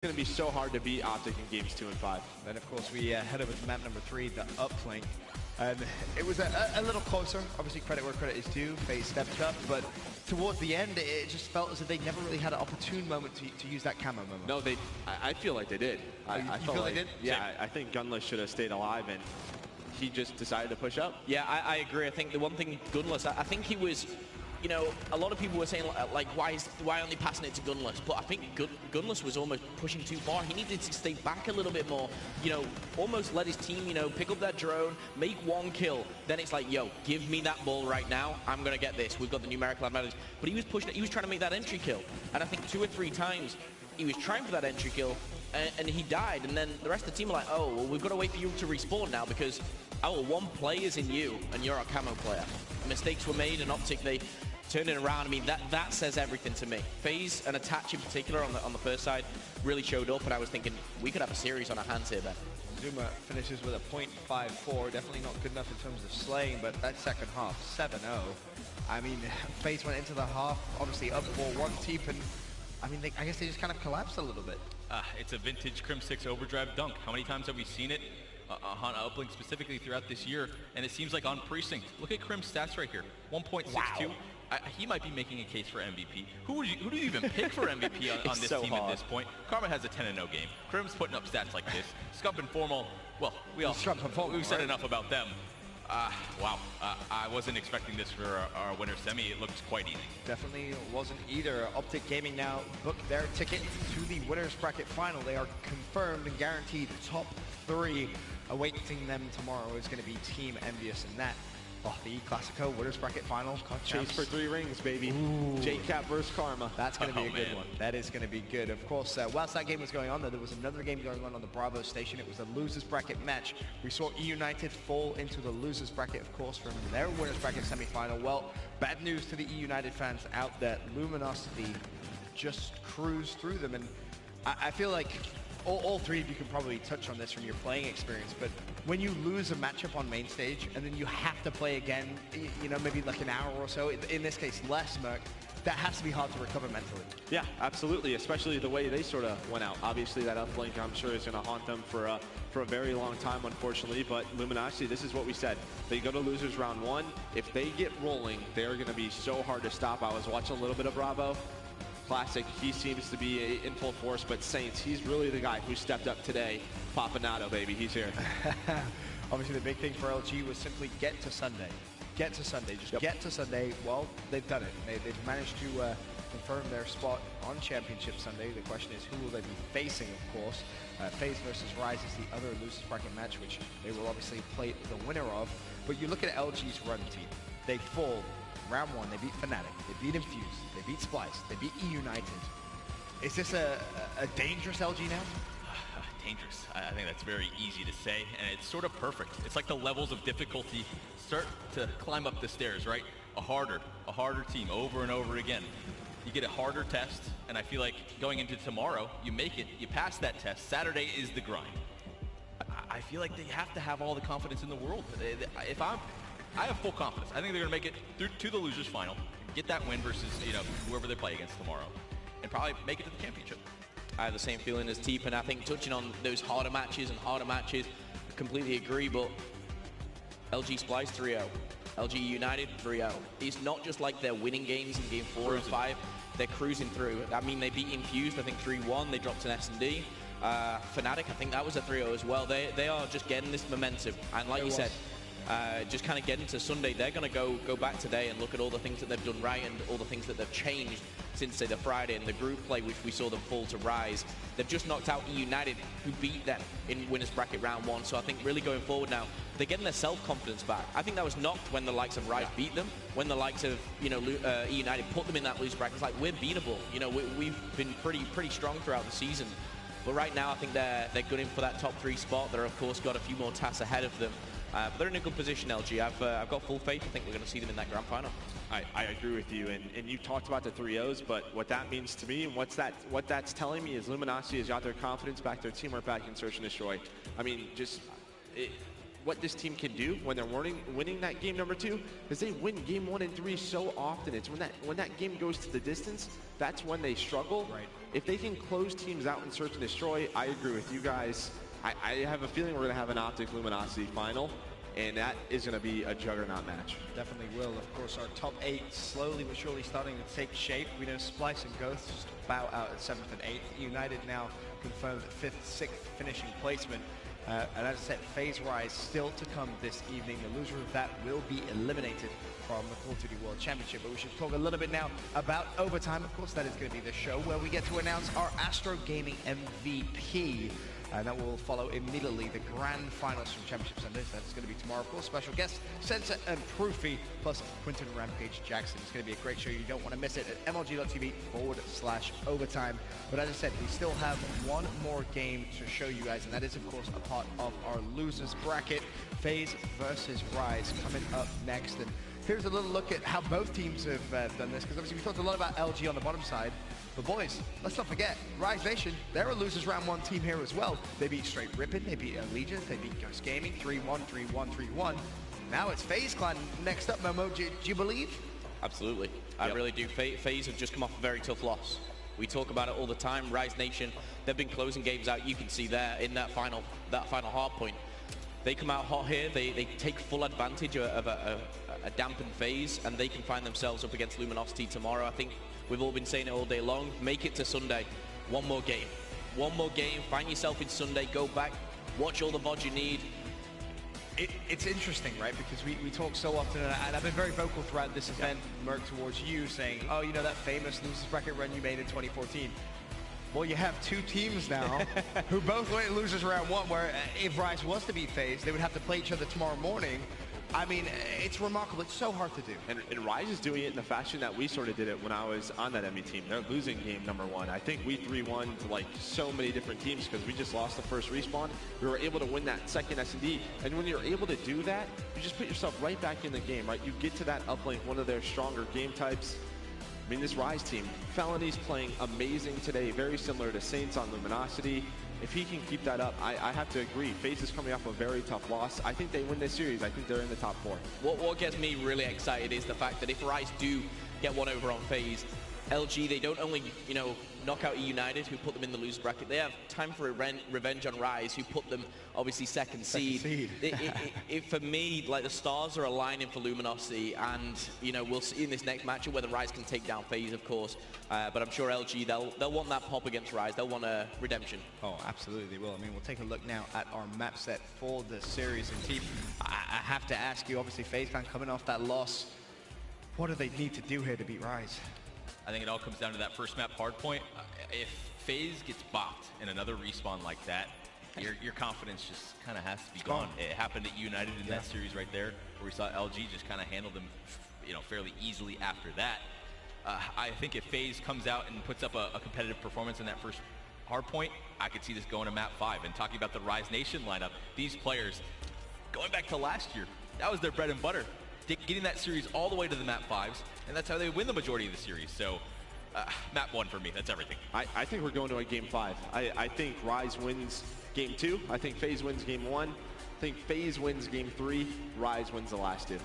Going to be so hard to beat Optic in games 2 and 5. Then, of course, we head over to map number 3, the uplink. And it was a little closer. Obviously, credit where credit is due. FaZe stepped up, but towards the end, it just felt as if they never really had an opportune moment to use that camo moment. No, I feel like they did. I feel like they did? Yeah, I think Gunless should have stayed alive, and he just decided to push up. Yeah, I agree. I think the one thing Gunless, I think he was, you know, a lot of people were saying, like, why only passing it to Gunless? But I think Gunless was almost pushing too far. He needed to stay back a little bit more, you know, almost let his team, you know, pick up that drone, make one kill. Then it's like, yo, give me that ball right now. I'm going to get this. We've got the numerical advantage. But he was pushing it. He was trying to make that entry kill. And I think 2 or 3 times he was trying for that entry kill, and he died. And then the rest of the team were like, oh, well, we've got to wait for you to respawn now because our one play is in you, and you're our camo player. Mistakes were made, and Optic, they turned it around. I mean, that says everything to me. FaZe and Attach in particular on the first side really showed up, and I was thinking we could have a series on our hands here, Ben. Zuma finishes with a .54, definitely not good enough in terms of slaying, but that second half, 7-0. I mean, FaZe went into the half, obviously up 4-1 deep, and I mean, I guess they just kind of collapsed a little bit. It's a vintage Crim 6 overdrive dunk. How many times have we seen it on Uplink specifically throughout this year? And it seems like on Precinct. Look at Crim's stats right here, 1.62. Wow. He might be making a case for MVP. Who do you even pick for MVP on this team at this point? Karma has a 10-0 game. Crim's putting up stats like this. Scump and Formal, well, we've said enough about them. Wow, I wasn't expecting this for our winter semi. It looks quite easy. Definitely wasn't either. Optic Gaming now booked their ticket to the winners bracket final. They are confirmed and guaranteed top 3. Awaiting them tomorrow is going to be Team Envious, and that, the Classico winners bracket final. Chase for 3 rings, baby. JCap versus Karma. That's going to be a good one. That is going to be good. Of course, whilst that game was going on, though, there was another game going on the Bravo station. It was the losers bracket match. We saw E United fall into the losers bracket, of course, from their winners bracket semifinal. Well, bad news to the E United fans out there. Luminosity just cruised through them, and I feel like all 3 of you can probably touch on this from your playing experience, but when you lose a matchup on main stage and then you have to play again, you know, maybe like an hour or so, in this case less, Merc, that has to be hard to recover mentally. Yeah, absolutely, especially the way they sort of went out. Obviously that uplink, I'm sure, is going to haunt them for a very long time, unfortunately, but Luminosity, this is what we said. They go to losers round 1. If they get rolling, they're going to be so hard to stop. I was watching a little bit of Bravo. Classic, he seems to be in full force, but Saints, he's really the guy who stepped up today. Papanato, baby, he's here. Obviously, the big thing for LG was simply get to Sunday. Get to Sunday, just get to Sunday. Well, they've done it. They've managed to confirm their spot on Championship Sunday. The question is, who will they be facing, of course? FaZe versus Rise is the other losers bracket match, which they will obviously play the winner of. But you look at LG's run team. They fall. Round 1, they beat Fnatic, they beat Infuse, they beat Splice, they beat E United. Is this a dangerous LG now? Dangerous. I think that's very easy to say, and it's sort of perfect. It's like the levels of difficulty start to climb up the stairs, right? A harder team over and over again. You get a harder test, and I feel like going into tomorrow, you make it, you pass that test. Saturday is the grind. I feel like they have to have all the confidence in the world. I have full confidence. I think they're going to make it through to the losers final, get that win versus, you know, whoever they play against tomorrow, and probably make it to the championship. I have the same feeling as Teep, and I think touching on those harder matches, I completely agree, but LG Splice 3-0, LG United 3-0. It's not just like they're winning games in game 4 and 5, they're cruising through. I mean, they beat Infused, I think 3-1, they dropped an S&D. Fnatic, I think that was a 3-0 as well. They are just getting this momentum, and like you said, just kind of getting to Sunday, they're going to go back today and look at all the things that they've done right and all the things that they've changed since, say, the Friday and the group play, which we saw them fall to Rise. They've just knocked out E United, who beat them in winners bracket round 1. So I think really going forward now, they're getting their self-confidence back. I think that was knocked when the likes of Rise beat them, when the likes of, you know, E United put them in that loose bracket. It's like, we're beatable. You know, we've been pretty strong throughout the season. But right now, I think they're gunning for that top 3 spot. They're, of course, got a few more tasks ahead of them. But they're in a good position, LG. I've got full faith. I think we're going to see them in that grand final. I agree with you, and you talked about the 3-0s, but what that means to me and what that's telling me is Luminosity has got their confidence back, their teamwork back in Search and Destroy. I mean, what this team can do when they're winning that game number 2 is they win game 1 and 3 so often. It's when that game goes to the distance, that's when they struggle. Right. If they can close teams out and search and destroy, I agree with you guys. I have a feeling we're going to have an Optic Luminosity final, and that is going to be a juggernaut match. Definitely will. Of course, our top 8 slowly but surely starting to take shape. We know Splice and Ghost just bow out at 7th and 8th. United now confirmed 5th, 6th finishing placement. And as I said, FaZe Rise still to come this evening. The loser of that will be eliminated from the Call of Duty World Championship. But we should talk a little bit now about overtime. Of course, that is going to be the show where we get to announce our Astro Gaming MVP. And that will follow immediately the grand finals from Championship Sundays. That's going to be tomorrow. Of course, special guests, Sensor and Proofy, plus Quinton Rampage Jackson. It's going to be a great show. You don't want to miss it at mlg.tv/overtime. But as I said, we still have one more game to show you guys, and that is, of course, a part of our losers bracket. FaZe versus Rise coming up next. And here's a little look at how both teams have done this, because obviously we talked a lot about LG on the bottom side. But boys, let's not forget, Rise Nation, they're a losers round 1 team here as well. They beat Straight Rippin', they beat Allegiance, they beat Ghost Gaming, 3-1, 3-1, 3-1. Now it's FaZe Clan next up, Momo. Do you believe? Absolutely. I really do. FaZe have just come off a very tough loss. We talk about it all the time. Rise Nation, they've been closing games out. You can see there in that final hard point. They come out hot here. They take full advantage of a dampened FaZe, and they can find themselves up against Luminosity tomorrow. I think we've all been saying it all day long. Make it to Sunday. One more game. One more game. Find yourself in Sunday. Go back. Watch all the VOD you need. It's interesting, right? Because we talk so often, and I've been very vocal throughout this event, Merc, towards you, saying, oh, you know, that famous losers bracket run you made in 2014. Well, you have 2 teams now who both went losers round 1, where if Rise was to beat FaZe, they would have to play each other tomorrow morning. I mean, it's remarkable. It's so hard to do. And Rise is doing it in the fashion that we sort of did it when I was on that ME team. They're losing game number 1. I think we 3-1 to like so many different teams because we just lost the first respawn. We were able to win that second S&D. And when you're able to do that, you just put yourself right back in the game, right? You get to that uplink, one of their stronger game types. I mean, this Rise team, Felony's playing amazing today, very similar to Saints on Luminosity. If he can keep that up, I have to agree. FaZe is coming off a very tough loss. I think they win this series. I think they're in the top 4. What gets me really excited is the fact that if Rise do get one over on FaZe, LG, they don't only, you know, knock out United, who put them in the loser bracket. They have time for revenge on Rise, who put them, obviously, second seed. For me, like, the stars are aligning for Luminosity, and, you know, we'll see in this next matchup whether Rise can take down FaZe, of course. But I'm sure LG, they'll want that pop against Rise. They'll want a redemption. Oh, absolutely, they will. I mean, we'll take a look now at our map set for the series. And team, I have to ask you, obviously, FaZe Clan coming off that loss, what do they need to do here to beat Rise? I think it all comes down to that first map hard point. If FaZe gets bopped in another respawn like that, your confidence just kind of has to be gone. It happened at United in that series right there, where we saw LG just kind of handle them, you know, fairly easily after that. I think if FaZe comes out and puts up a competitive performance in that first hard point, I could see this going to map 5. And talking about the Rise Nation lineup, these players, going back to last year, that was their bread and butter. Getting that series all the way to the map 5s, and that's how they win the majority of the series. So map 1 for me, that's everything. I think we're going to a game 5. I think Rise wins game 2. I think FaZe wins game 1. I think FaZe wins game 3. Rise wins the last 2.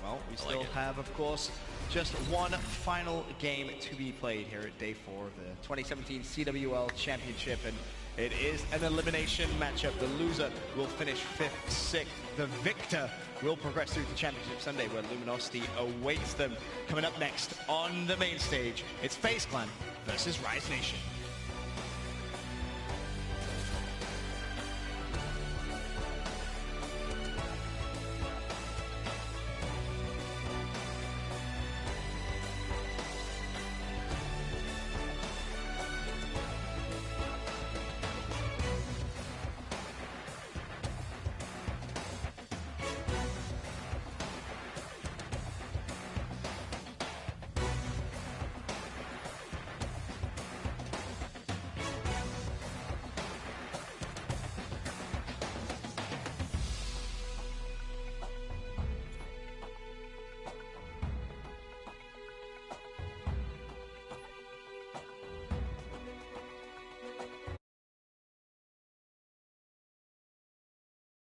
Well, we still have, of course, just one final game to be played here at day 4 of the 2017 CWL Championship, and it is an elimination matchup. The loser will finish 5th, 6th. The victor will progress through to Championship Sunday, where Luminosity awaits them. Coming up next on the main stage, it's FaZe Clan versus Rise Nation.